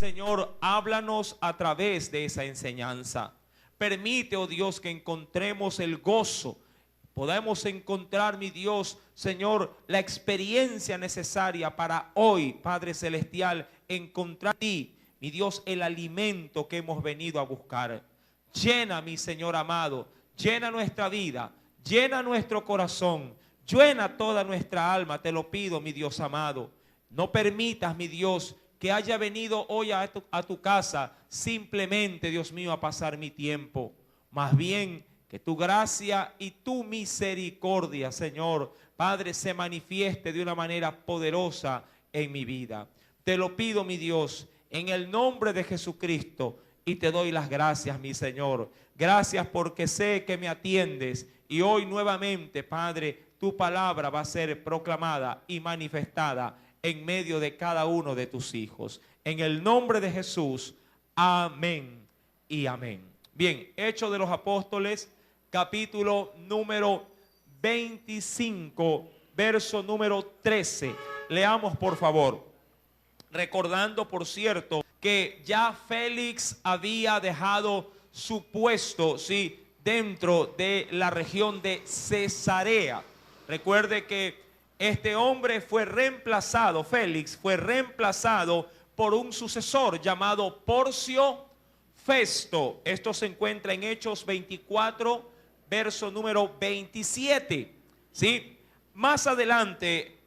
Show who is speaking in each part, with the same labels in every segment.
Speaker 1: Señor, háblanos a través de esa enseñanza. Permite, oh Dios, que encontremos el gozo. Podemos encontrar, mi Dios, Señor, la experiencia necesaria para hoy, Padre Celestial, encontrar en ti, mi Dios, el alimento que hemos venido a buscar. Llena, mi Señor amado, llena nuestra vida, llena nuestro corazón, llena toda nuestra alma, te lo pido, mi Dios amado. No permitas, mi Dios, que haya venido hoy a tu casa simplemente, Dios mío, a pasar mi tiempo. Más bien, que tu gracia y tu misericordia, Señor, Padre, se manifieste de una manera poderosa en mi vida. Te lo pido, mi Dios, en el nombre de Jesucristo, y te doy las gracias, mi Señor. Gracias porque sé que me atiendes y hoy nuevamente, Padre, tu palabra va a ser proclamada y manifestada en medio de cada uno de tus hijos. En el nombre de Jesús, amén y amén. Bien, Hechos de los Apóstoles, capítulo número 25, verso número 13. Leamos, por favor. Recordando, por cierto, que ya Félix había dejado su puesto, sí, dentro de la región de Cesarea. Recuerde que este hombre fue reemplazado, Félix fue reemplazado por un sucesor llamado Porcio Festo. Esto se encuentra en Hechos 24, verso número 27. ¿Sí? Más adelante,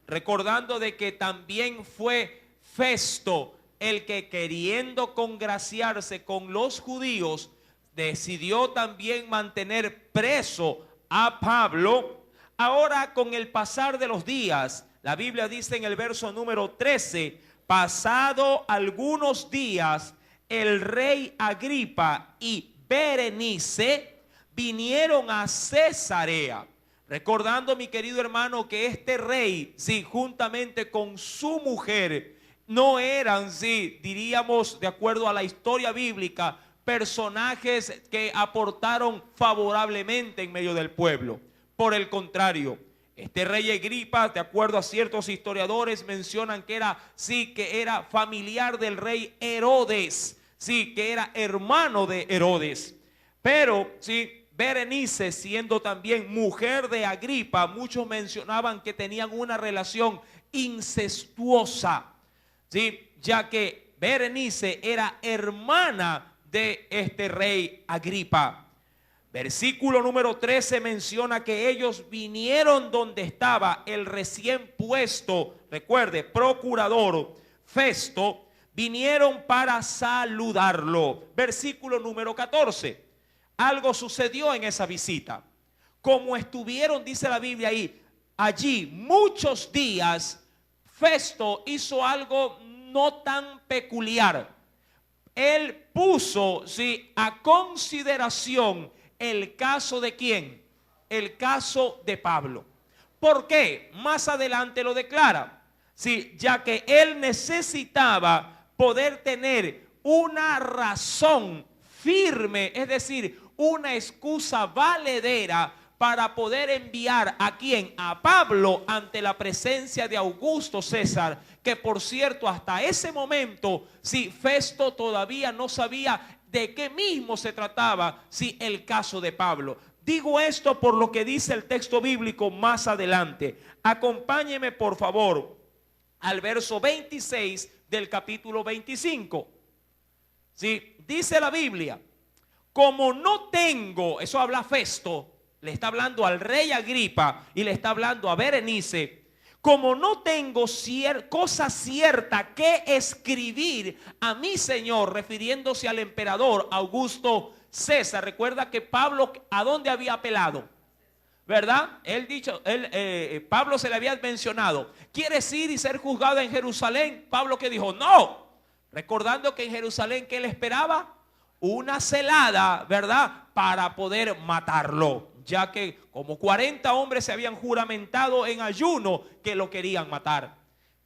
Speaker 1: recordando de que también fue Festo el que, queriendo congraciarse con los judíos, decidió también mantener preso a Pablo. Ahora, con el pasar de los días, la Biblia dice en el verso número 13, pasado algunos días, el rey Agripa y Berenice vinieron a Cesarea. Recordando, mi querido hermano, que este rey, sí, juntamente con su mujer, no eran, sí, diríamos, de acuerdo a la historia bíblica, personajes que aportaron favorablemente en medio del pueblo. Por el contrario, este rey Agripa, de acuerdo a ciertos historiadores, mencionan que era, sí, que era familiar del rey Herodes, sí, que era hermano de Herodes. Pero, sí, Berenice, siendo también mujer de Agripa, muchos mencionaban que tenían una relación incestuosa, ¿sí? Ya que Berenice era hermana de este rey Agripa. Versículo número 13 menciona que ellos vinieron donde estaba el recién puesto, recuerde, procurador Festo, vinieron para saludarlo. Versículo número 14. Algo sucedió en esa visita. Como estuvieron, dice la Biblia ahí, allí muchos días, Festo hizo algo no tan peculiar. Él puso, sí, a consideración el caso de ¿quién? El caso de Pablo. ¿Por qué? Más adelante lo declara. Sí, ya que él necesitaba poder tener una razón firme, es decir, una excusa valedera para poder enviar a ¿quién? A Pablo ante la presencia de Augusto César, que por cierto hasta ese momento, si Festo todavía no sabía de qué mismo se trataba, si el caso de Pablo. Digo esto por lo que dice el texto bíblico más adelante. Acompáñeme por favor al verso 26 del capítulo 25. ¿Sí? Dice la Biblia, como no tengo, eso habla Festo, le está hablando al rey Agripa y le está hablando a Berenice, como no tengo cosa cierta que escribir a mi señor, refiriéndose al emperador Augusto César. Recuerda que Pablo, ¿a dónde había apelado? ¿Verdad? Pablo se le había mencionado, ¿quieres ir y ser juzgado en Jerusalén? Pablo que dijo, no, recordando que en Jerusalén, ¿qué le esperaba? Una celada, ¿verdad? Para poder matarlo, ya que como 40 hombres se habían juramentado en ayuno que lo querían matar.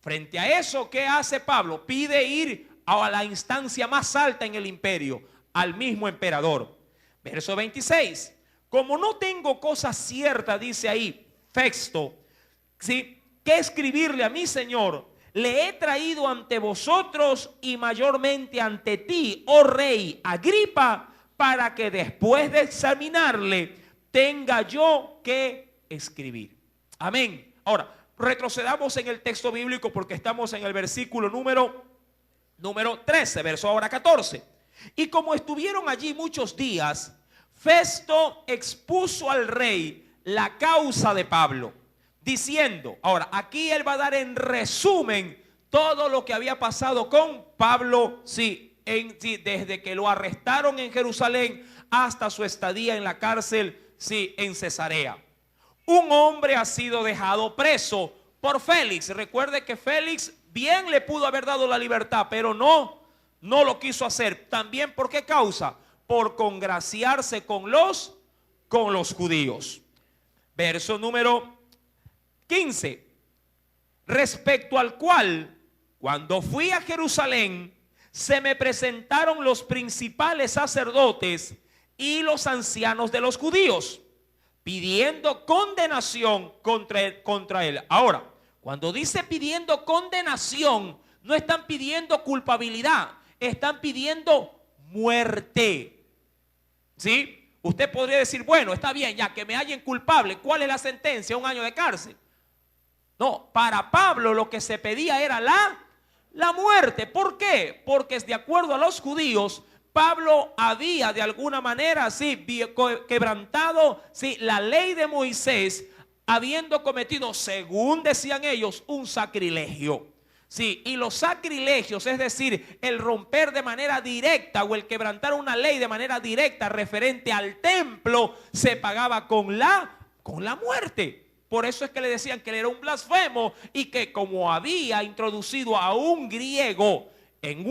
Speaker 1: Frente a eso, ¿qué hace Pablo? Pide ir a la instancia más alta en el imperio, al mismo emperador. Verso 26. Como no tengo cosa cierta, dice ahí Festo, ¿sí?, que escribirle a mi señor, le he traído ante vosotros y mayormente ante ti, oh rey Agripa, para que después de examinarle tenga yo que escribir. Amén. Ahora, retrocedamos en el texto bíblico porque estamos en el versículo número 13, verso ahora 14. Y como estuvieron allí muchos días, Festo expuso al rey la causa de Pablo, diciendo, ahora aquí él va a dar en resumen todo lo que había pasado con Pablo, desde que lo arrestaron en Jerusalén hasta su estadía en la cárcel, en Cesarea. Un hombre ha sido dejado preso por Félix. Recuerde que Félix bien le pudo haber dado la libertad, pero no lo quiso hacer. También, ¿por qué causa? Por congraciarse con los judíos. Verso número 15. Respecto al cual, cuando fui a Jerusalén, se me presentaron los principales sacerdotes y los ancianos de los judíos, pidiendo condenación contra él. Ahora, cuando dice pidiendo condenación, no están pidiendo culpabilidad, están pidiendo muerte. ¿Sí? Usted podría decir, bueno, está bien, ya que me hallen culpable, ¿cuál es la sentencia? 1 año de cárcel. No, para Pablo lo que se pedía era la muerte. ¿Por qué? Porque de acuerdo a los judíos, Pablo había de alguna manera quebrantado la ley de Moisés, habiendo cometido, según decían ellos, un sacrilegio. Sí, y los sacrilegios, es decir, el romper de manera directa o el quebrantar una ley de manera directa referente al templo, se pagaba con la muerte. Por eso es que le decían que él era un blasfemo y que como había introducido a un griego en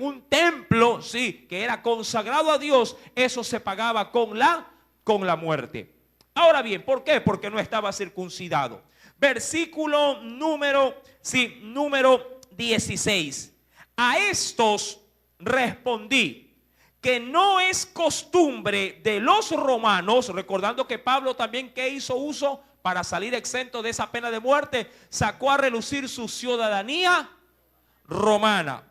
Speaker 1: un templo, que era consagrado a Dios, eso se pagaba con la muerte. Ahora bien, ¿por qué? Porque no estaba circuncidado. Versículo número 16. A estos respondí que no es costumbre de los romanos, recordando que Pablo también que hizo uso para salir exento de esa pena de muerte, sacó a relucir su ciudadanía romana.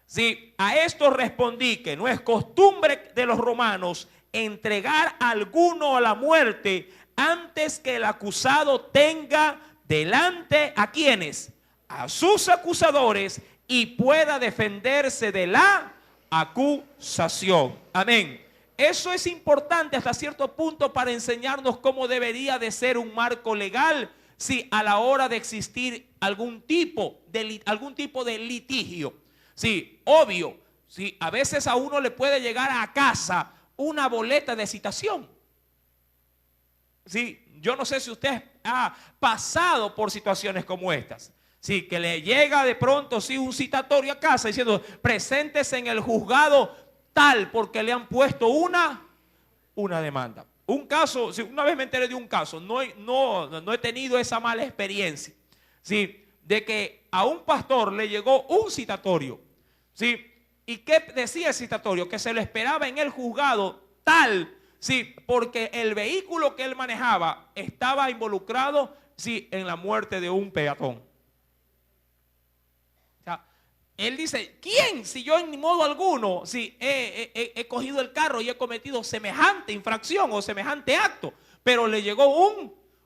Speaker 1: Sí, a esto respondí que no es costumbre de los romanos entregar a alguno a la muerte antes que el acusado tenga delante a quienes, a sus acusadores, y pueda defenderse de la acusación. Amén. Eso es importante hasta cierto punto para enseñarnos cómo debería de ser un marco legal, a la hora de existir algún tipo de litigio. Obvio, a veces a uno le puede llegar a casa una boleta de citación. Yo no sé si usted ha pasado por situaciones como estas. Que le llega de pronto un citatorio a casa diciendo, preséntese en el juzgado tal porque le han puesto una demanda. Un caso, una vez me enteré de un caso, no he tenido esa mala experiencia, de que a un pastor le llegó un citatorio, ¿y qué decía el citatorio? Que se lo esperaba en el juzgado tal, porque el vehículo que él manejaba estaba involucrado, en la muerte de un peatón. Él dice, ¿quién? Si yo en modo alguno he cogido el carro y he cometido semejante infracción o semejante acto, pero le llegó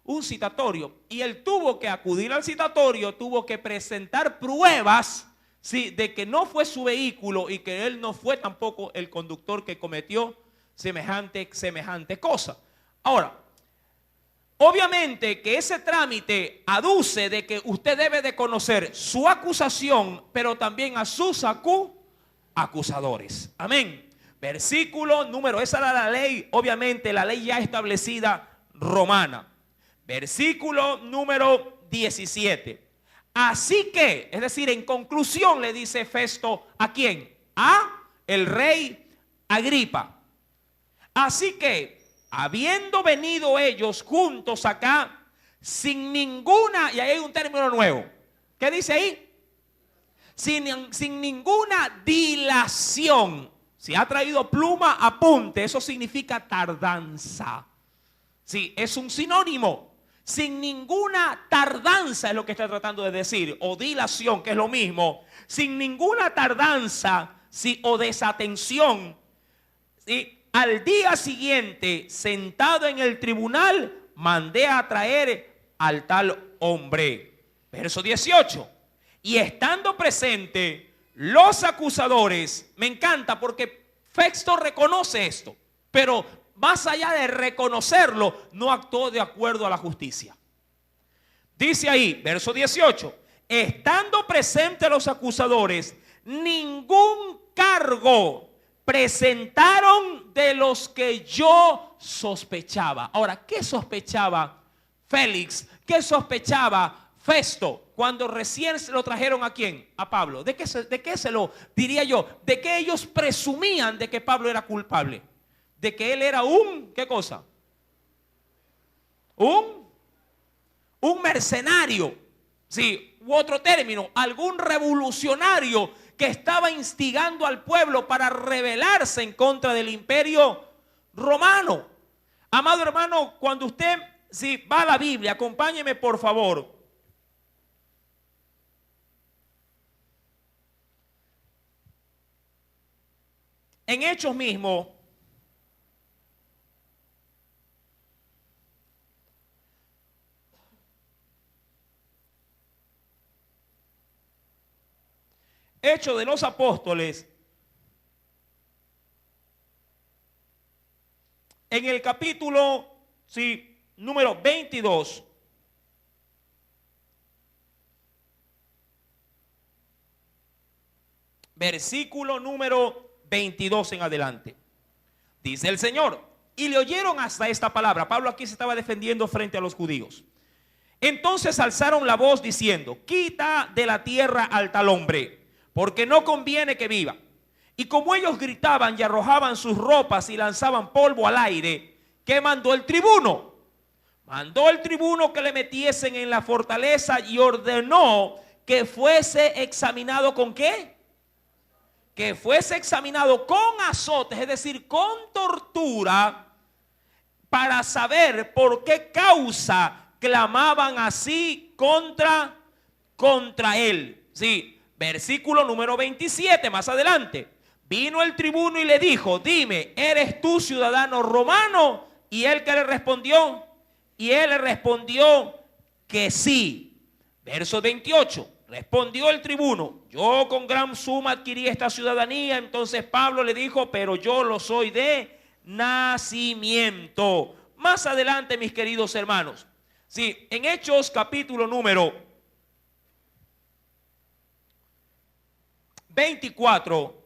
Speaker 1: un citatorio y él tuvo que acudir al citatorio, tuvo que presentar pruebas de que no fue su vehículo y que él no fue tampoco el conductor que cometió semejante cosa. Ahora, obviamente que ese trámite aduce de que usted debe de conocer su acusación, pero también a sus acusadores. Amén. Versículo número, esa era la ley, obviamente la ley ya establecida romana. Versículo número 17. Así que, es decir, en conclusión le dice Festo, ¿a quién? A el rey Agripa. Así que, habiendo venido ellos juntos acá, sin ninguna, y ahí hay un término nuevo. ¿Qué dice ahí? Sin ninguna dilación. Si ha traído pluma, apunte. Eso significa tardanza. Es un sinónimo. sin ninguna tardanza, es lo que está tratando de decir, o dilación, que es lo mismo, sin ninguna tardanza, sí, o desatención, ¿sí? Al día siguiente, sentado en el tribunal, mandé a traer al tal hombre. Verso 18. Y estando presente los acusadores, me encanta porque Festo reconoce esto, pero más allá de reconocerlo, no actuó de acuerdo a la justicia. Dice ahí, verso 18, estando presentes los acusadores, ningún cargo presentaron de los que yo sospechaba. Ahora, ¿qué sospechaba Félix? ¿Qué sospechaba Festo cuando recién se lo trajeron a quién? A Pablo. ¿De qué se lo diría yo? ¿De qué ellos presumían de que Pablo era culpable? De que él era ¿qué cosa? Un mercenario, sí, u otro término, algún revolucionario que estaba instigando al pueblo para rebelarse en contra del imperio romano. Amado hermano, cuando usted va a la Biblia, acompáñeme por favor. En Hechos mismo, Hechos de los Apóstoles, en el capítulo número 22, versículo número 22 en adelante. Dice el Señor, y le oyeron hasta esta palabra. Pablo aquí se estaba defendiendo frente a los judíos. Entonces alzaron la voz diciendo, quita de la tierra al tal hombre, porque no conviene que viva. Y como ellos gritaban y arrojaban sus ropas y lanzaban polvo al aire, ¿qué mandó el tribuno? Mandó el tribuno que le metiesen en la fortaleza y ordenó que fuese examinado ¿con qué? Que fuese examinado con azotes, es decir, con tortura, para saber por qué causa clamaban así contra él. Sí, versículo número 27, más adelante. Vino el tribuno y le dijo, dime, ¿eres tú ciudadano romano? Y él le respondió que sí. Verso 28. Respondió el tribuno, yo con gran suma adquirí esta ciudadanía. Entonces Pablo le dijo, pero yo lo soy de nacimiento. Más adelante, mis queridos hermanos, sí, en Hechos capítulo número 24,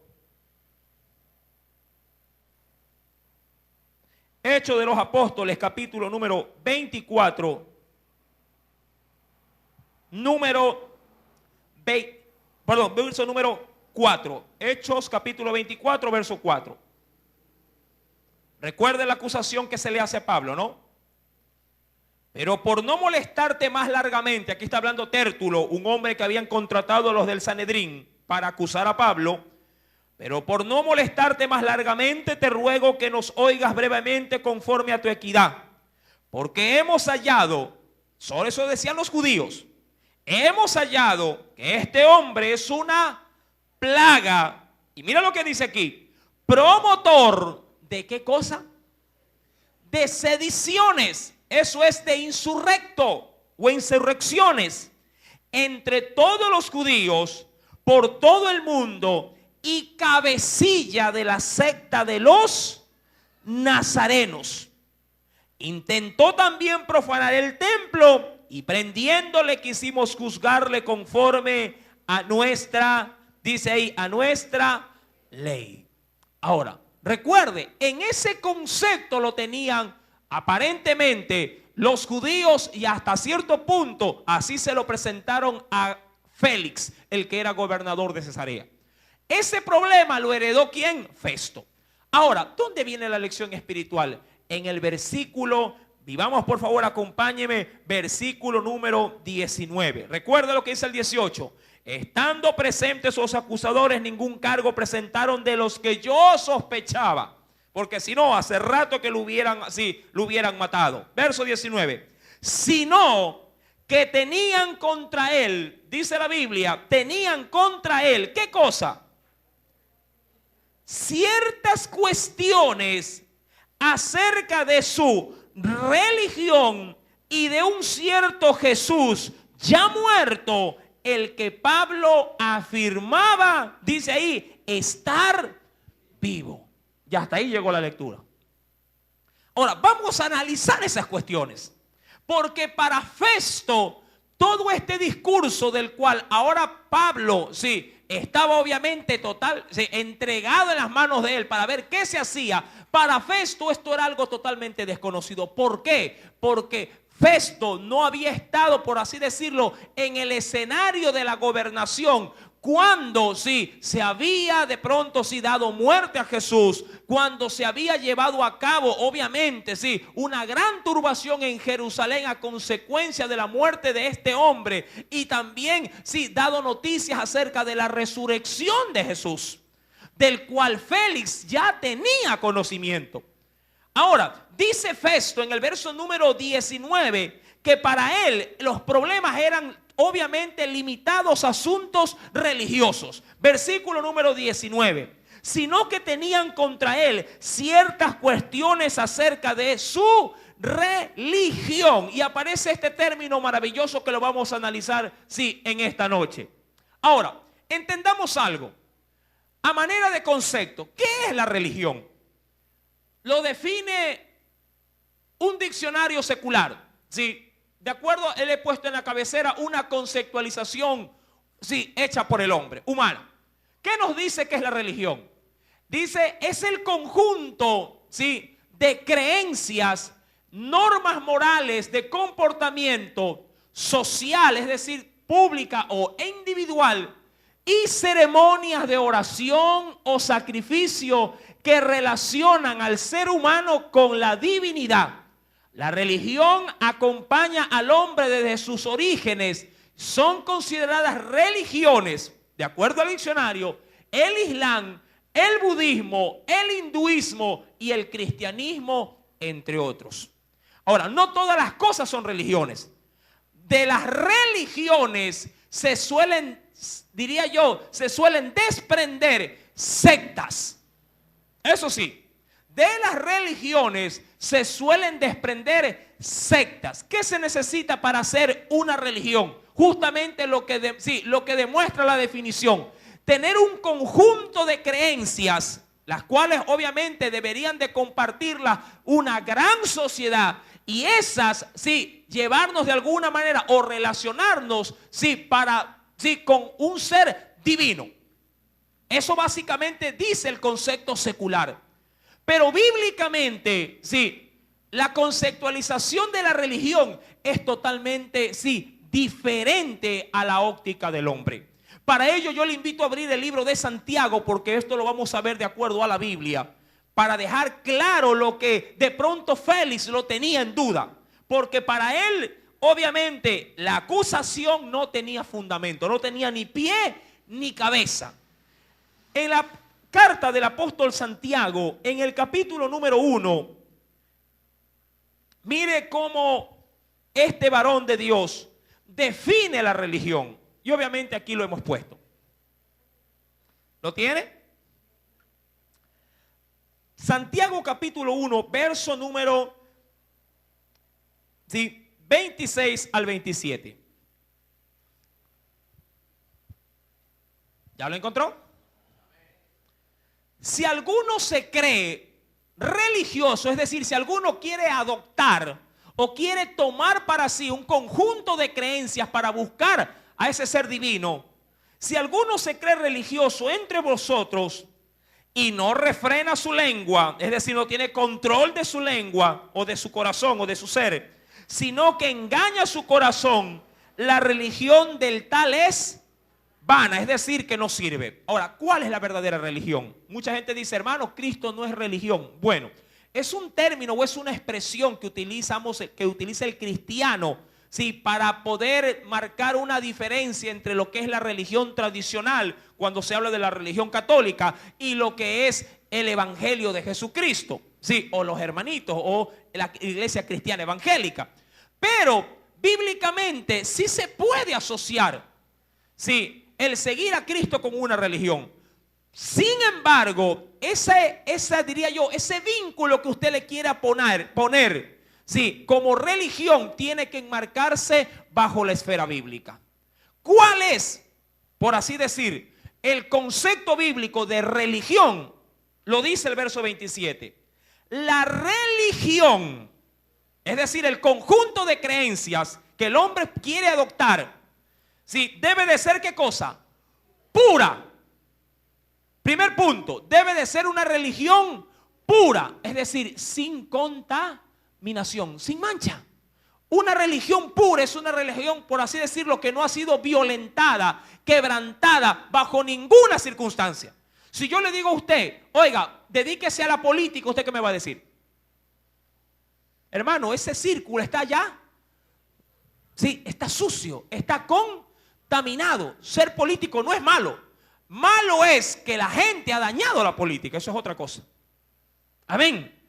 Speaker 1: Hechos de los Apóstoles capítulo número 24, verso número 4. Hechos capítulo 24, verso 4. Recuerde la acusación que se le hace a Pablo, ¿no? Pero por no molestarte más largamente, aquí está hablando Tértulo, un hombre que habían contratado a los del Sanedrín para acusar a Pablo. Pero por no molestarte más largamente, te ruego que nos oigas brevemente conforme a tu equidad. Porque hemos hallado, sobre eso decían los judíos, hemos hallado que este hombre es una plaga. Y mira lo que dice aquí. Promotor de ¿qué cosa? De sediciones. Eso es de insurrecto o insurrecciones entre todos los judíos por todo el mundo y cabecilla de la secta de los nazarenos. Intentó también profanar el templo y prendiéndole quisimos juzgarle conforme a nuestra, dice ahí, a nuestra ley. Ahora, recuerde, en ese concepto lo tenían aparentemente los judíos y hasta cierto punto así se lo presentaron a Félix, el que era gobernador de Cesarea. Ese problema lo heredó ¿quién? Festo. Ahora, ¿dónde viene la lección espiritual? En el versículo, vivamos por favor, acompáñeme, versículo número 19. Recuerda lo que dice el 18. Estando presentes los acusadores, ningún cargo presentaron de los que yo sospechaba. Porque si no, hace rato que lo hubieran matado. Verso 19. sino que tenían contra él, dice la Biblia, tenían contra él, ¿qué cosa? Ciertas cuestiones acerca de su religión y de un cierto Jesús ya muerto, el que Pablo afirmaba, dice ahí, estar vivo. Ya hasta ahí llegó la lectura. Ahora, vamos a analizar esas cuestiones, porque para Festo, todo este discurso del cual ahora Pablo, estaba obviamente entregado en las manos de él para ver qué se hacía. Para Festo esto era algo totalmente desconocido. ¿Por qué? Porque Festo no había estado, por así decirlo, en el escenario de la gobernación cuando se había de pronto dado muerte a Jesús, cuando se había llevado a cabo obviamente una gran turbación en Jerusalén a consecuencia de la muerte de este hombre, y también dado noticias acerca de la resurrección de Jesús, del cual Félix ya tenía conocimiento. Ahora, dice Festo en el verso número 19 que para él los problemas eran obviamente limitados a asuntos religiosos. Versículo número 19. Sino que tenían contra él ciertas cuestiones acerca de su religión. Y aparece este término maravilloso que lo vamos a analizar en esta noche. Ahora, entendamos algo. A manera de concepto, ¿qué es la religión? Lo define un diccionario secular. De acuerdo, él he puesto en la cabecera una conceptualización hecha por el hombre, humana. ¿Qué nos dice que es la religión? Dice, es el conjunto de creencias, normas morales, de comportamiento social, es decir, pública o individual, y ceremonias de oración o sacrificio que relacionan al ser humano con la divinidad. La religión acompaña al hombre desde sus orígenes. Son consideradas religiones, de acuerdo al diccionario, el Islam, el budismo, el hinduismo y el cristianismo, entre otros. Ahora, no todas las cosas son religiones. De las religiones se suelen, diría yo, se suelen desprender sectas. Eso sí, de las religiones se suelen desprender sectas. ¿Qué se necesita para hacer una religión? Justamente lo que demuestra la definición. Tener un conjunto de creencias, las cuales obviamente deberían de compartirlas una gran sociedad. Y esas, llevarnos de alguna manera o relacionarnos, con un ser divino. Eso básicamente dice el concepto secular. Pero bíblicamente, la conceptualización de la religión es totalmente, diferente a la óptica del hombre. Para ello yo le invito a abrir el libro de Santiago, porque esto lo vamos a ver de acuerdo a la Biblia, para dejar claro lo que de pronto Félix lo tenía en duda. Porque para él, obviamente, la acusación no tenía fundamento, no tenía ni pie ni cabeza. En la carta del apóstol Santiago, en el capítulo número 1, mire cómo este varón de Dios define la religión. Y obviamente aquí lo hemos puesto. ¿Lo tiene? Santiago capítulo 1, verso número 26 al 27. ¿Ya lo encontró? Si alguno se cree religioso, es decir, si alguno quiere adoptar o quiere tomar para sí un conjunto de creencias para buscar a ese ser divino, si alguno se cree religioso entre vosotros y no refrena su lengua, es decir, no tiene control de su lengua o de su corazón o de su ser, sino que engaña su corazón, la religión del tal es vana, es decir, que no sirve. Ahora, ¿cuál es la verdadera religión? Mucha gente dice, hermano, Cristo no es religión. Bueno, es un término o es una expresión que utiliza el cristiano, para poder marcar una diferencia entre lo que es la religión tradicional, cuando se habla de la religión católica, y lo que es el evangelio de Jesucristo, o los hermanitos, o la iglesia cristiana evangélica. Pero bíblicamente sí se puede asociar, sí, el seguir a Cristo con una religión. Sin embargo, diría yo, ese vínculo que usted le quiera poner, sí, como religión, tiene que enmarcarse bajo la esfera bíblica. ¿Cuál es, por así decir, el concepto bíblico de religión? Lo dice el verso 27. La religión, es decir, el conjunto de creencias que el hombre quiere adoptar, sí, debe de ser, ¿qué cosa? Pura. Primer punto, debe de ser una religión pura, es decir, sin contaminación, sin mancha. Una religión pura es una religión, por así decirlo, que no ha sido violentada, quebrantada bajo ninguna circunstancia. Si yo le digo a usted, oiga, dedíquese a la política, ¿usted qué me va a decir? Hermano, ese círculo está allá. Sí, está sucio, está contaminado. Ser político no es malo. Malo es que la gente ha dañado la política. Eso es otra cosa. Amén.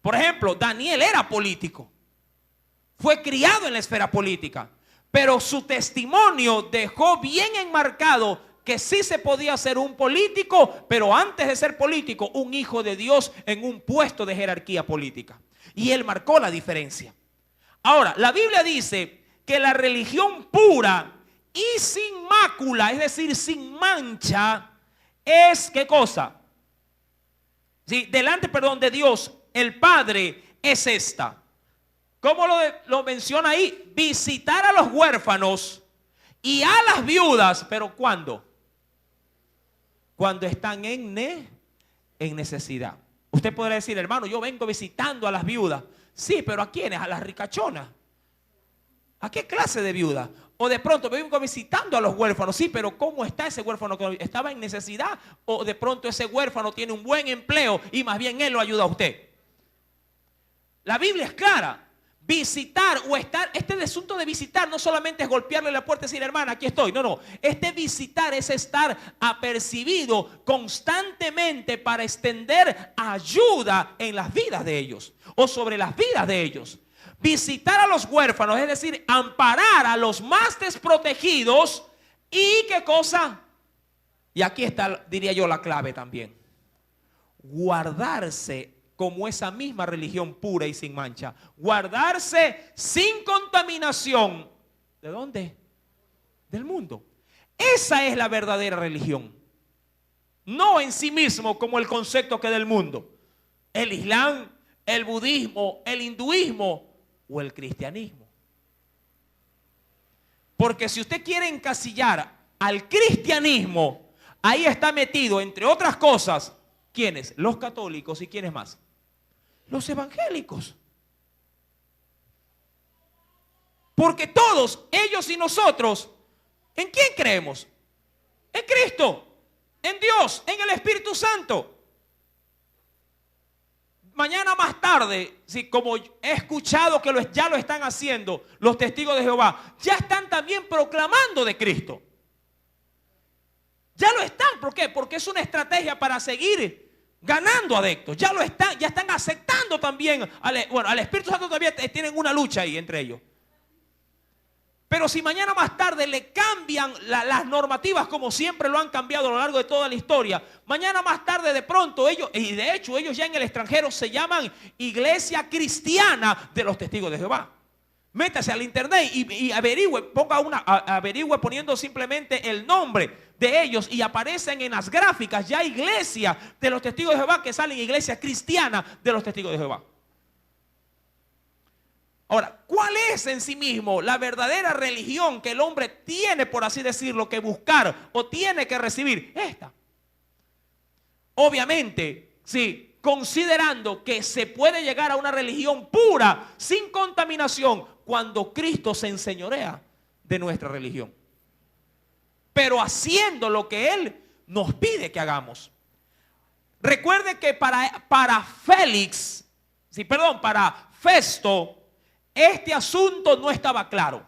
Speaker 1: Por ejemplo, Daniel era político. Fue criado en la esfera política. Pero su testimonio dejó bien enmarcado que sí se podía ser un político, pero antes de ser político, un hijo de Dios en un puesto de jerarquía política. Y él marcó la diferencia. Ahora, la Biblia dice que la religión pura y sin mácula, es decir, sin mancha, es ¿qué cosa? Sí, delante, de Dios, el Padre, es esta. ¿Cómo lo menciona ahí? Visitar a los huérfanos y a las viudas. ¿Pero cuándo? Cuando están en necesidad. Usted podrá decir, hermano, yo vengo visitando a las viudas. Sí, pero ¿a quiénes? A las ricachonas. ¿A qué clase de viuda? O de pronto vengo visitando a los huérfanos. Sí, pero ¿cómo está ese huérfano? ¿Estaba en necesidad? O de pronto ese huérfano tiene un buen empleo y más bien él lo ayuda a usted. La Biblia es clara. Visitar o estar, este asunto de visitar no solamente es golpearle la puerta y decir, hermana, aquí estoy. No, no. Este visitar es estar apercibido constantemente para extender ayuda en las vidas de ellos o sobre las vidas de ellos. Visitar a los huérfanos, es decir, amparar a los más desprotegidos y ¿qué cosa? Y aquí está, diría yo, la clave también. Guardarse como esa misma religión pura y sin mancha. Guardarse sin contaminación. ¿De dónde? Del mundo. Esa es la verdadera religión. No en sí mismo como el concepto que del mundo. El Islam, el budismo, el hinduismo o el cristianismo. Porque si usted quiere encasillar al cristianismo, ahí está metido, entre otras cosas, ¿quiénes? Los católicos y ¿quiénes más? Los evangélicos. Porque todos, ellos y nosotros, ¿en quién creemos? En Cristo, en Dios, en el Espíritu Santo. Mañana más tarde, sí, como he escuchado que ya lo están haciendo los testigos de Jehová, ya están también proclamando de Cristo. Ya lo están, ¿por qué? Porque es una estrategia para seguir ganando adeptos. Ya están aceptando también, al Espíritu Santo todavía tienen una lucha ahí entre ellos. Pero si mañana más tarde le cambian las normativas como siempre lo han cambiado a lo largo de toda la historia, mañana más tarde de pronto ellos, y de hecho ellos ya en el extranjero se llaman Iglesia Cristiana de los Testigos de Jehová. Métase al internet y averigüe, averigüe poniendo simplemente el nombre de ellos y aparecen en las gráficas ya Iglesia de los Testigos de Jehová, que salen Iglesia Cristiana de los Testigos de Jehová. Ahora, ¿cuál es en sí mismo la verdadera religión que el hombre tiene, por así decirlo, que buscar o tiene que recibir? Esta. Obviamente, sí, considerando que se puede llegar a una religión pura, sin contaminación, cuando Cristo se enseñorea de nuestra religión. Pero haciendo lo que Él nos pide que hagamos. Recuerde que para Festo, este asunto no estaba claro.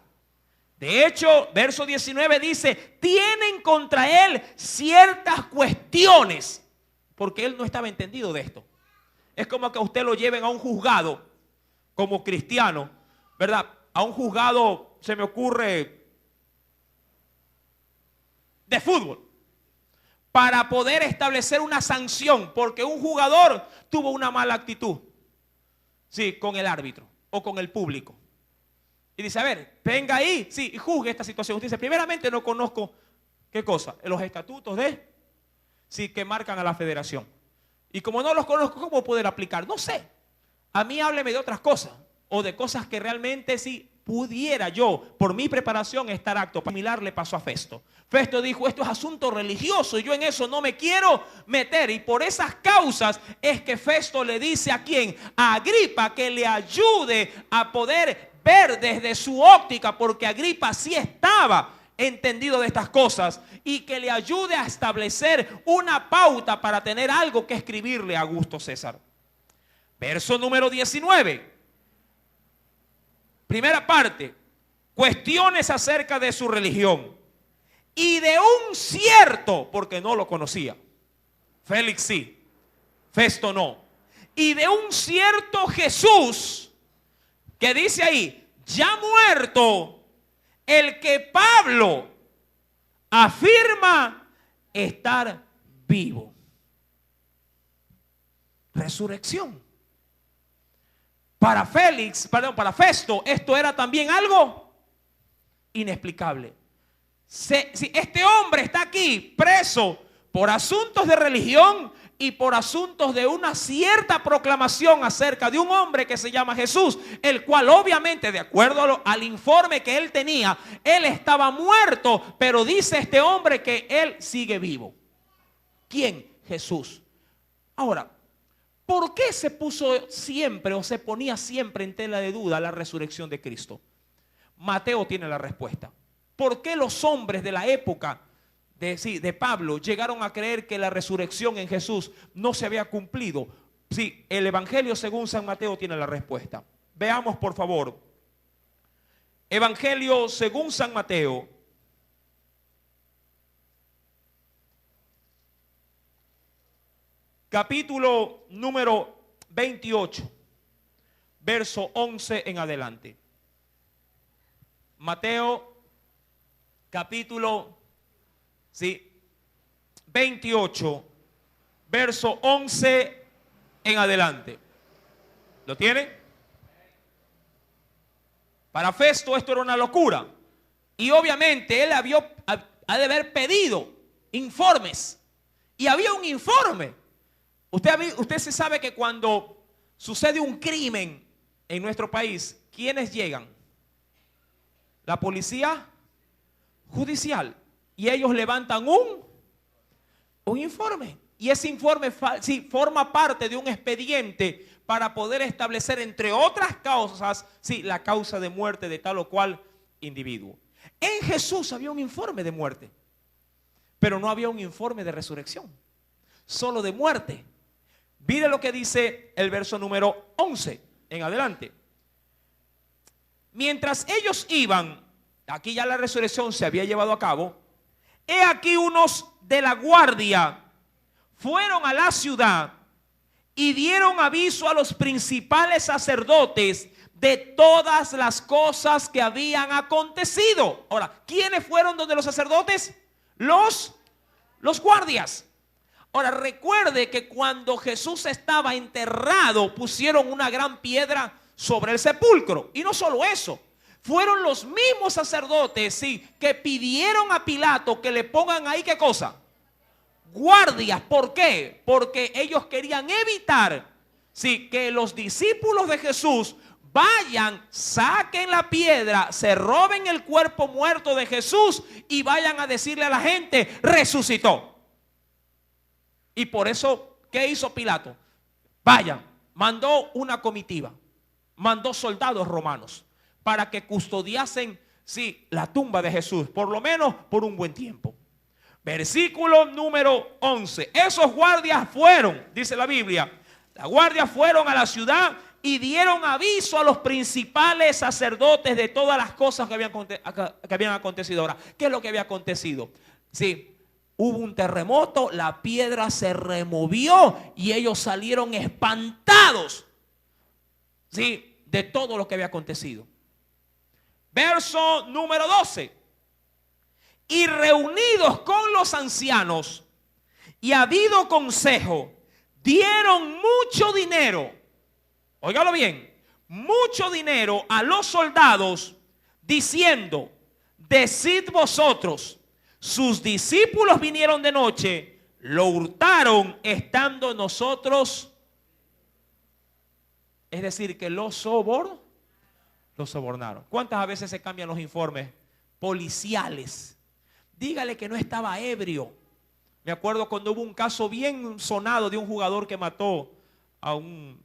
Speaker 1: De hecho, verso 19 dice, tienen contra él ciertas cuestiones, porque él no estaba entendido de esto. Es como que a usted lo lleven a un juzgado como cristiano, ¿verdad? a un juzgado, se me ocurre, de fútbol, para poder establecer una sanción porque un jugador tuvo una mala actitud, sí, con el árbitro o con el público. Y dice, a ver, venga ahí, sí, y juzgue esta situación. Usted dice, primeramente no conozco, ¿qué cosa? Los estatutos sí, que marcan a la federación. Y como no los conozco, ¿cómo poder aplicar? No sé. A mí hábleme de otras cosas, o de cosas que realmente sí pudiera yo, por mi preparación, estar apto. Similar le pasó a Festo. Festo dijo, esto es asunto religioso y yo en eso no me quiero meter. Y por esas causas es que Festo le dice a quién, a Agripa, que le ayude a poder ver desde su óptica, porque Agripa sí estaba entendido de estas cosas, y que le ayude a establecer una pauta para tener algo que escribirle a Augusto César. Verso número 19. Primera parte, cuestiones acerca de su religión y de un cierto, porque no lo conocía. Félix sí, Festo no. Y de un cierto Jesús, que dice ahí, ya muerto, el que Pablo afirma estar vivo. Resurrección. Para Festo, esto era también algo inexplicable. Si este hombre está aquí preso por asuntos de religión y por asuntos de una cierta proclamación acerca de un hombre que se llama Jesús, el cual obviamente, de acuerdo al informe que él tenía, él estaba muerto, pero dice este hombre que él sigue vivo. ¿Quién? Jesús. Ahora, ¿por qué se puso siempre o se ponía siempre en tela de duda la resurrección de Cristo? Mateo tiene la respuesta. ¿Por qué los hombres de la época de Pablo llegaron a creer que la resurrección en Jesús no se había cumplido? Sí, el Evangelio según San Mateo tiene la respuesta. Veamos por favor. Evangelio según San Mateo. Capítulo número 28, verso 11 en adelante. Mateo, capítulo 28, verso 11 en adelante. ¿Lo tiene? Para Festo esto era una locura. Y obviamente él ha de haber pedido informes. Y había un informe. Usted se sabe que cuando sucede un crimen en nuestro país, ¿quiénes llegan? La policía judicial. Y ellos levantan un informe. Y ese informe sí, forma parte de un expediente para poder establecer, entre otras causas, sí, la causa de muerte de tal o cual individuo. En Jesús había un informe de muerte, pero no había un informe de resurrección, solo de muerte. Mire lo que dice el verso número 11 en adelante. Mientras ellos iban, aquí ya la resurrección se había llevado a cabo, he aquí unos de la guardia fueron a la ciudad y dieron aviso a los principales sacerdotes de todas las cosas que habían acontecido. Ahora, ¿quiénes fueron donde los sacerdotes? Los guardias. Ahora, recuerde que cuando Jesús estaba enterrado, pusieron una gran piedra sobre el sepulcro. Y no solo eso, fueron los mismos sacerdotes, sí, que pidieron a Pilato que le pongan ahí, ¿qué cosa? Guardias. ¿Por qué? Porque ellos querían evitar, sí, que los discípulos de Jesús vayan, saquen la piedra, se roben el cuerpo muerto de Jesús y vayan a decirle a la gente, resucitó. Y por eso, ¿qué hizo Pilato? Vayan, mandó una comitiva, mandó soldados romanos para que custodiasen, sí, la tumba de Jesús, por lo menos por un buen tiempo. Versículo número 11. Esos guardias fueron, dice la Biblia, las guardias fueron a la ciudad y dieron aviso a los principales sacerdotes de todas las cosas que habían acontecido. Ahora, ¿qué es lo que había acontecido? Sí, hubo un terremoto, la piedra se removió y ellos salieron espantados, sí, de todo lo que había acontecido. Verso número 12. Y reunidos con los ancianos y habido consejo, dieron mucho dinero. Óigalo bien, mucho dinero a los soldados, diciendo: decid vosotros, sus discípulos vinieron de noche, lo hurtaron estando nosotros. Es decir, que lo sobornaron. ¿Cuántas veces se cambian los informes policiales? Dígale que no estaba ebrio. Me acuerdo cuando hubo un caso bien sonado de un jugador que mató a un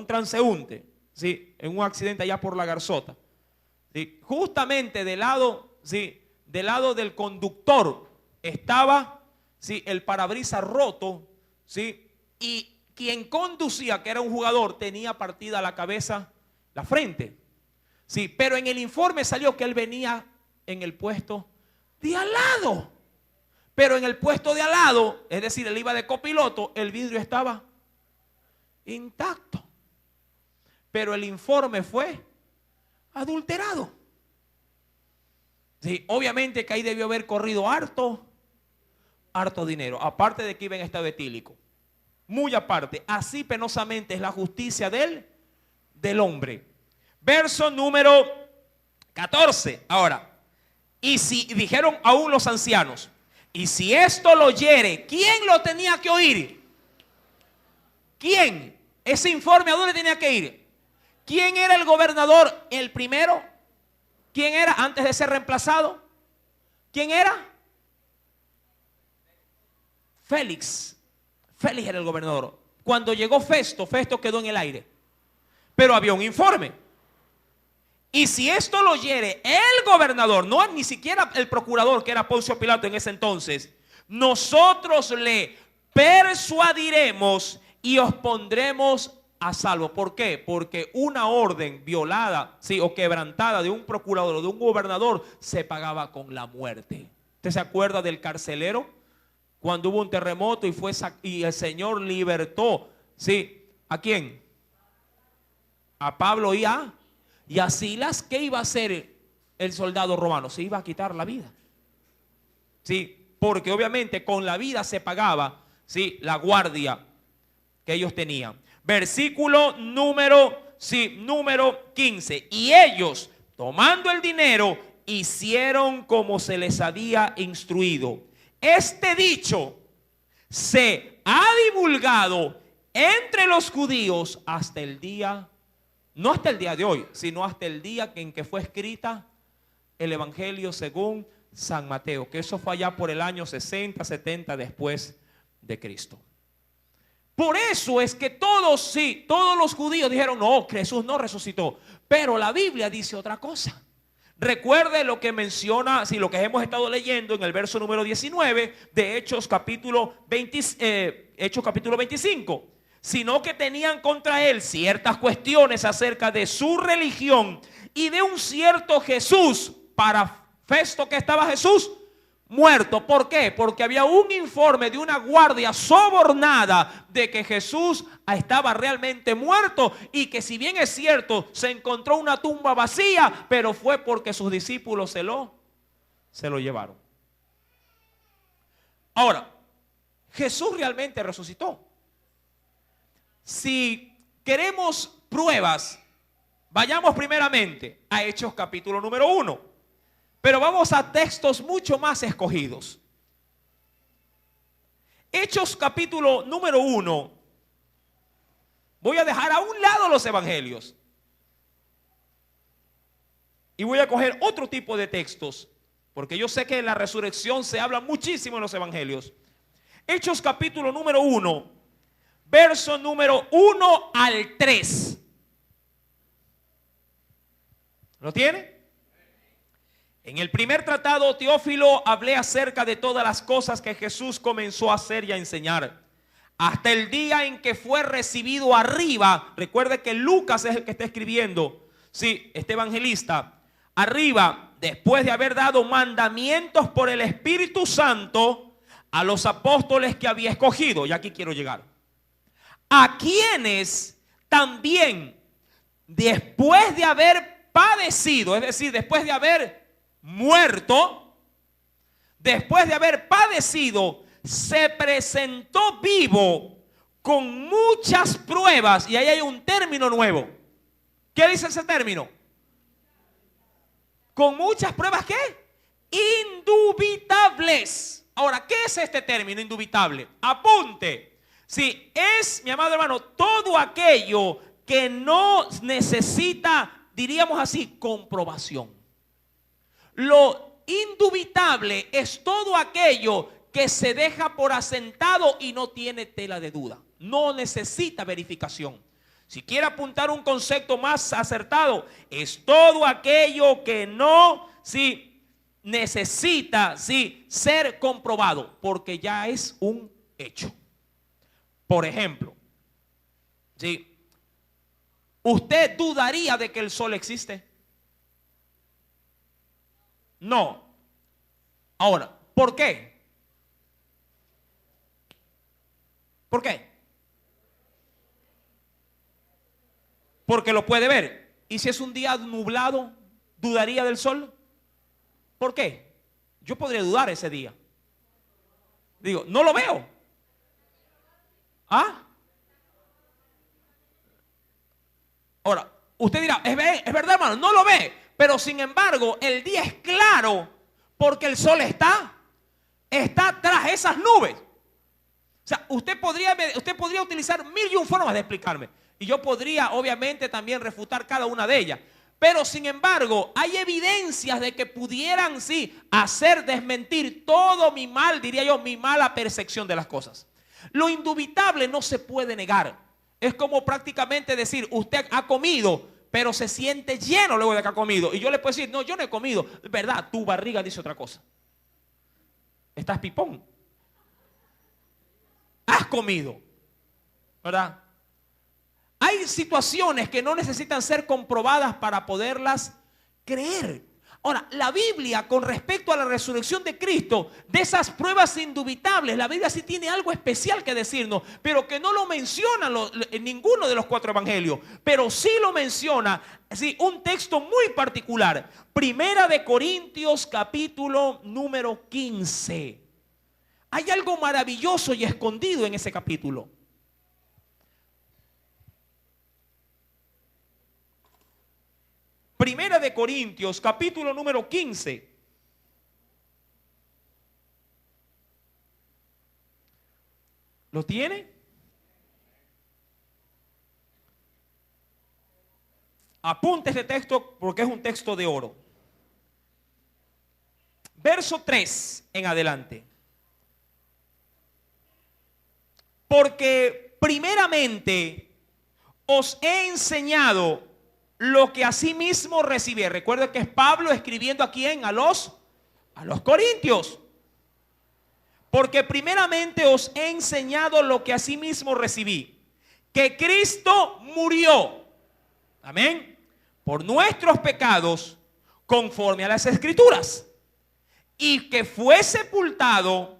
Speaker 1: transeúnte, ¿sí?, en un accidente allá por La Garzota. ¿Sí? Justamente del lado del conductor estaba, ¿sí?, el parabrisas roto, ¿sí?, y quien conducía, que era un jugador, tenía partida la cabeza, la frente. Sí, pero en el informe salió que él venía en el puesto de al lado. Pero en el puesto de al lado, es decir, él iba de copiloto, el vidrio estaba intacto. Pero el informe fue adulterado. Sí, obviamente que ahí debió haber corrido harto dinero. Aparte de que iba en estado etílico. Muy aparte. Así penosamente es la justicia del hombre. Verso número 14. Ahora, y si dijeron aún los ancianos, y si esto lo oyere, ¿quién lo tenía que oír? ¿Quién? Ese informe, ¿a dónde tenía que ir? ¿Quién era el gobernador? El primero. ¿Quién era antes de ser reemplazado? ¿Quién era? Félix. Félix era el gobernador. Cuando llegó Festo quedó en el aire. Pero había un informe. Y si esto lo oyere el gobernador, no ni siquiera el procurador, que era Poncio Pilato en ese entonces, nosotros le persuadiremos y os pondremos a salvo. ¿Por qué? Porque una orden violada, sí, o quebrantada de un procurador o de un gobernador se pagaba con la muerte. ¿Usted se acuerda del carcelero? Cuando hubo un terremoto y el Señor libertó, ¿sí? ¿A quién? A Pablo y a Silas. ¿Qué iba a hacer el soldado romano? Se iba a quitar la vida. Sí, porque obviamente con la vida se pagaba, sí, la guardia que ellos tenían. Versículo número 15. Y ellos, tomando el dinero, hicieron como se les había instruido. Este dicho se ha divulgado entre los judíos hasta el día, no hasta el día de hoy, sino hasta el día en que fue escrita el Evangelio según San Mateo, que eso fue allá por el año 60, 70 después de Cristo. Por eso es que todos los judíos dijeron: no, Jesús no resucitó. Pero la Biblia dice otra cosa. Recuerde lo que menciona, lo que hemos estado leyendo en el verso número 19 de Hechos capítulo 25. Sino que tenían contra él ciertas cuestiones acerca de su religión y de un cierto Jesús. Para Festo, que estaba Jesús muerto. ¿Por qué? Porque había un informe de una guardia sobornada de que Jesús estaba realmente muerto, y que si bien es cierto se encontró una tumba vacía, pero fue porque sus discípulos se lo llevaron. Ahora, Jesús realmente resucitó. Si queremos pruebas, vayamos primeramente a Hechos capítulo número 1. Pero vamos a textos mucho más escogidos. Hechos capítulo número 1. Voy a dejar a un lado los evangelios. Y voy a coger otro tipo de textos. Porque yo sé que en la resurrección se habla muchísimo en los evangelios. Hechos capítulo número 1. Verso número 1 al 3. ¿Lo tiene? En el primer tratado, Teófilo, hablé acerca de todas las cosas que Jesús comenzó a hacer y a enseñar, hasta el día en que fue recibido arriba. Recuerde que Lucas es el que está escribiendo, sí, este evangelista. Arriba, después de haber dado mandamientos por el Espíritu Santo a los apóstoles que había escogido. Y aquí quiero llegar. A quienes también, después de haber padecido, es decir, después de haber muerto, después de haber padecido, se presentó vivo con muchas pruebas. Y ahí hay un término nuevo. ¿Qué dice ese término? Con muchas pruebas, ¿qué? Indubitables. Ahora, ¿qué es este término indubitable? Apunte. Si es, mi amado hermano, todo aquello que no necesita, diríamos así, comprobación. Lo indubitable es todo aquello que se deja por asentado y no tiene tela de duda. No necesita verificación. Si quiere apuntar un concepto más acertado, es todo aquello que no necesita ser comprobado, porque ya es un hecho. Por ejemplo, ¿usted dudaría de que el sol existe? No. Ahora, ¿por qué? ¿Por qué? Porque lo puede ver. ¿Y si es un día nublado, dudaría del sol? ¿Por qué? Yo podría dudar ese día. Digo, no lo veo. ¿Ah? Ahora, usted dirá, es verdad, hermano, no lo ve. Pero sin embargo, el día es claro porque el sol está tras esas nubes. O sea, usted podría utilizar mil y un formas de explicarme. Y yo podría, obviamente, también refutar cada una de ellas. Pero, sin embargo, hay evidencias de que pudieran, hacer desmentir todo mi mal, diría yo, mi mala percepción de las cosas. Lo indubitable no se puede negar. Es como prácticamente decir, usted ha comido, pero se siente lleno luego de que ha comido. Y yo le puedo decir, no, yo no he comido. ¿Verdad? Tu barriga dice otra cosa. Estás pipón. Has comido. ¿Verdad? Hay situaciones que no necesitan ser comprobadas para poderlas creer. Ahora, la Biblia con respecto a la resurrección de Cristo, de esas pruebas indubitables, la Biblia sí tiene algo especial que decirnos, pero que no lo menciona en ninguno de los 4 evangelios, pero sí lo menciona, un texto muy particular. Primera de Corintios, capítulo número 15. Hay algo maravilloso y escondido en ese capítulo. Primera de Corintios, capítulo número 15. ¿Lo tiene? Apunte este texto porque es un texto de oro. Verso 3 en adelante. Porque primeramente os he enseñado lo que asimismo recibí. Recuerden que es Pablo escribiendo a quién, a los corintios. Porque primeramente os he enseñado lo que asimismo recibí, que Cristo murió, amén, por nuestros pecados, conforme a las Escrituras, y que fue sepultado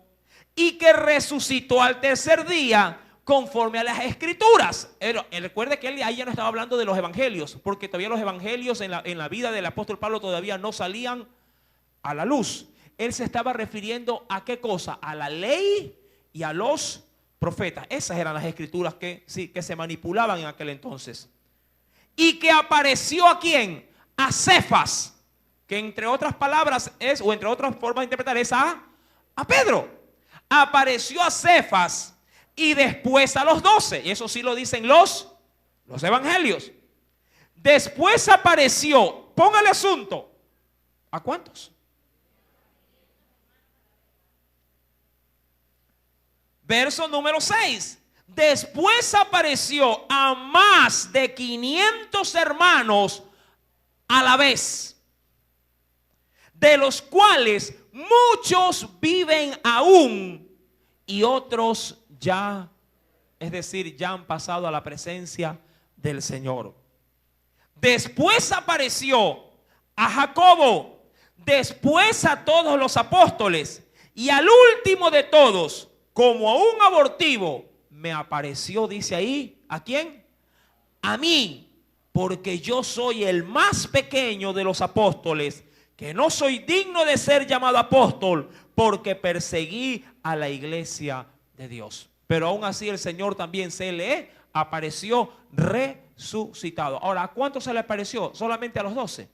Speaker 1: y que resucitó al tercer día, conforme a las Escrituras. Recuerde que él ahí ya no estaba hablando de los evangelios, porque todavía los evangelios en la vida del apóstol Pablo todavía no salían a la luz. Él se estaba refiriendo a qué cosa, a la ley y a los profetas. Esas eran las escrituras que se manipulaban en aquel entonces. Y que apareció a quién, a Cefas, que entre otras palabras es, o entre otras formas de interpretar, es a Pedro. Apareció a Cefas y después a los 12. Y eso sí lo dicen los evangelios. Después apareció, póngale asunto, ¿a cuántos? Verso número 6. Después apareció a más de 500 hermanos a la vez, de los cuales muchos viven aún y otros ya, es decir, ya han pasado a la presencia del Señor. Después apareció a Jacobo, después a todos los apóstoles y al último de todos, como a un abortivo, me apareció, dice ahí, ¿a quién? A mí, porque yo soy el más pequeño de los apóstoles, que no soy digno de ser llamado apóstol, porque perseguí a la iglesia de Dios. Pero aún así el Señor también se le apareció resucitado. Ahora, ¿a cuántos se le apareció? Solamente a los 12.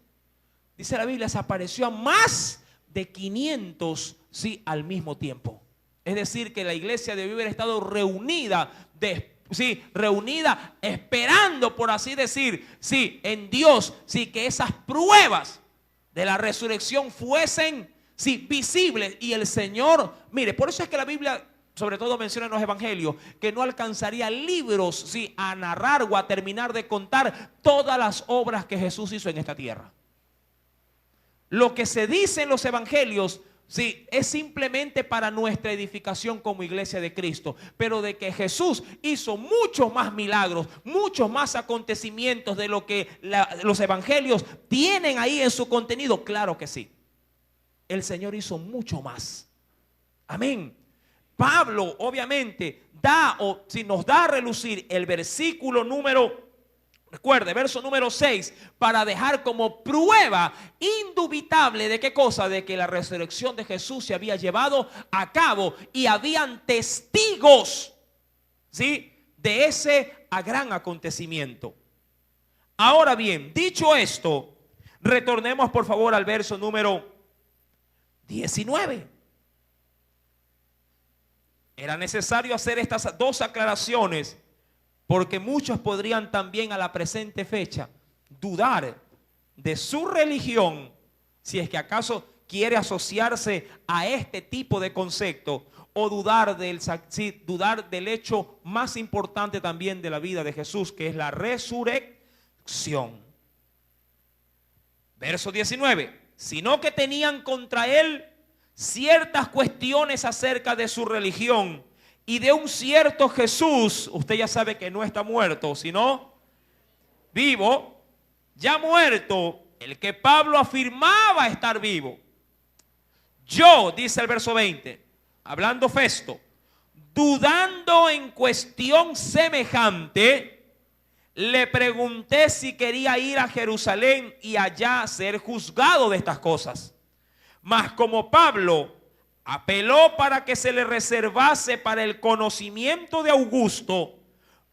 Speaker 1: Dice la Biblia, se apareció a más de 500, sí, al mismo tiempo. Es decir, que la iglesia debió haber estado reunida, reunida esperando, por así decir, sí, en Dios, sí, que esas pruebas de la resurrección fuesen, sí, visibles. Y el Señor, mire, por eso es que la Biblia sobre todo menciona en los evangelios que no alcanzaría libros, sí, a narrar o a terminar de contar todas las obras que Jesús hizo en esta tierra. Lo que se dice en los evangelios, sí, es simplemente para nuestra edificación como iglesia de Cristo, pero de que Jesús hizo muchos más milagros, muchos más acontecimientos de lo que los evangelios tienen ahí en su contenido, claro que sí. El Señor hizo mucho más. Amén. Pablo obviamente nos da a relucir el versículo número, recuerde, verso número 6, para dejar como prueba indubitable de qué cosa, de que la resurrección de Jesús se había llevado a cabo y habían testigos, ¿sí?, de ese gran acontecimiento. Ahora bien, dicho esto, retornemos por favor al verso número 19. Era necesario hacer estas dos aclaraciones porque muchos podrían también a la presente fecha dudar de su religión, si es que acaso quiere asociarse a este tipo de concepto, o dudar del hecho más importante también de la vida de Jesús, que es la resurrección. Verso 19, sino que tenían contra él ciertas cuestiones acerca de su religión y de un cierto Jesús. Usted ya sabe que no está muerto, sino vivo, ya muerto, el que Pablo afirmaba estar vivo. Yo, dice el verso 20, hablando Festo, dudando en cuestión semejante, le pregunté si quería ir a Jerusalén y allá ser juzgado de estas cosas. Mas como Pablo apeló para que se le reservase para el conocimiento de Augusto,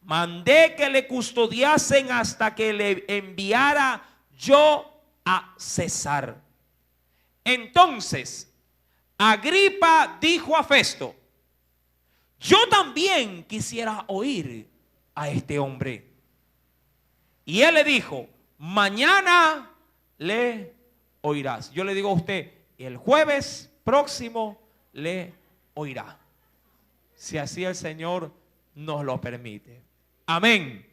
Speaker 1: mandé que le custodiasen hasta que le enviara yo a César. Entonces Agripa dijo a Festo, yo también quisiera oír a este hombre. Y él le dijo, mañana le oirás. Yo le digo a usted, el jueves próximo le oirá, si así el Señor nos lo permite. Amén.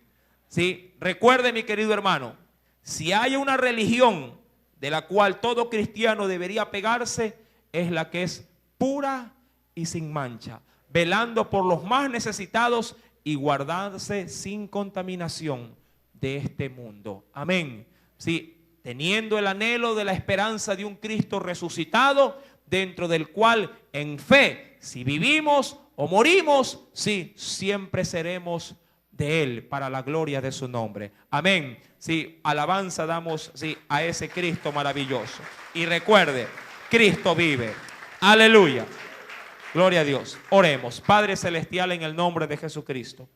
Speaker 1: Sí, recuerde, mi querido hermano, si hay una religión de la cual todo cristiano debería pegarse, es la que es pura y sin mancha, velando por los más necesitados y guardarse sin contaminación de este mundo. Amén. Sí, teniendo el anhelo de la esperanza de un Cristo resucitado, dentro del cual en fe, si vivimos o morimos, sí, siempre seremos de Él para la gloria de su nombre. Amén. Sí, alabanza damos, sí, a ese Cristo maravilloso. Y recuerde, Cristo vive. Aleluya. Gloria a Dios. Oremos. Padre celestial, en el nombre de Jesucristo.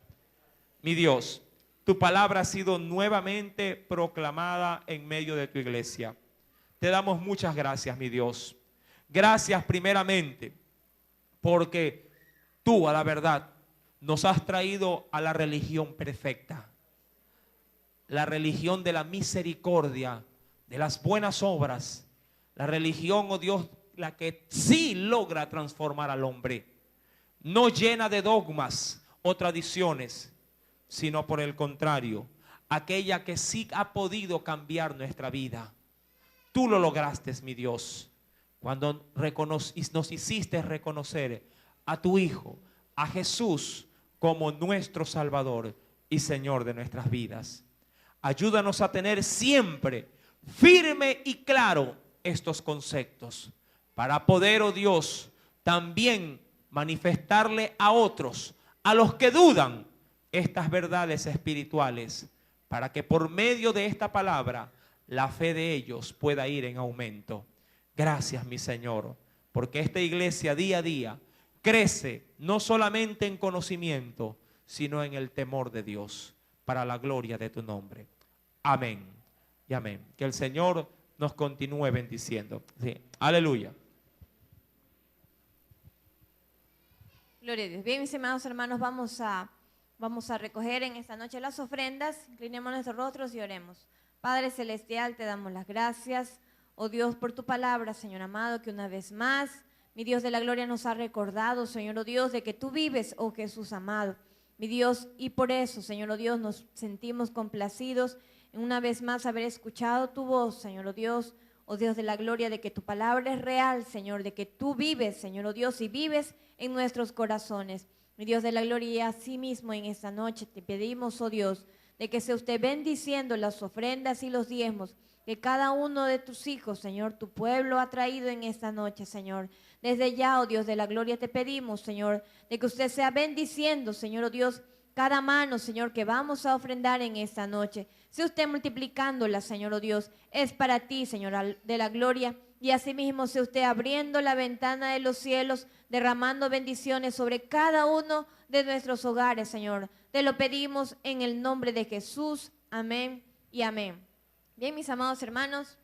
Speaker 1: Mi Dios, tu palabra ha sido nuevamente proclamada en medio de tu iglesia. Te damos muchas gracias, mi Dios. Gracias primeramente porque tú, a la verdad, nos has traído a la religión perfecta. La religión de la misericordia, de las buenas obras. La religión, oh Dios, la que sí logra transformar al hombre. No llena de dogmas o tradiciones, sino por el contrario, aquella que sí ha podido cambiar nuestra vida. Tú lo lograste, mi Dios, cuando nos hiciste reconocer a tu Hijo, a Jesús, como nuestro Salvador y Señor de nuestras vidas. Ayúdanos a tener siempre firme y claro estos conceptos, para poder, oh Dios, también manifestarle a otros, a los que dudan, estas verdades espirituales, para que por medio de esta palabra la fe de ellos pueda ir en aumento. Gracias, mi Señor, porque esta iglesia día a día crece no solamente en conocimiento, sino en el temor de Dios, para la gloria de tu nombre. Amén y amén. Que el Señor nos continúe bendiciendo. Sí. Aleluya.
Speaker 2: Gloria a Dios. Bien, mis amados hermanos, vamos a recoger en esta noche las ofrendas. Inclinemos nuestros rostros y oremos. Padre Celestial, te damos las gracias, oh Dios, por tu palabra, Señor amado, que una vez más, mi Dios de la gloria, nos ha recordado, Señor, oh Dios, de que tú vives, oh Jesús amado. Mi Dios, y por eso, Señor, oh Dios, nos sentimos complacidos en una vez más haber escuchado tu voz, Señor, oh Dios de la gloria, de que tu palabra es real, Señor, de que tú vives, Señor, oh Dios, y vives en nuestros corazones. Mi Dios de la gloria, y así mismo en esta noche te pedimos, oh Dios, de que sea usted bendiciendo las ofrendas y los diezmos que cada uno de tus hijos, Señor, tu pueblo ha traído en esta noche, Señor. Desde ya, oh Dios de la gloria, te pedimos, Señor, de que usted sea bendiciendo, Señor, oh Dios, cada mano, Señor, que vamos a ofrendar en esta noche. Sea usted multiplicándola, Señor, oh Dios, es para ti, Señor, de la gloria. Y asimismo, sea usted abriendo la ventana de los cielos, derramando bendiciones sobre cada uno de nuestros hogares, Señor. Te lo pedimos en el nombre de Jesús. Amén y amén. Bien, mis amados hermanos,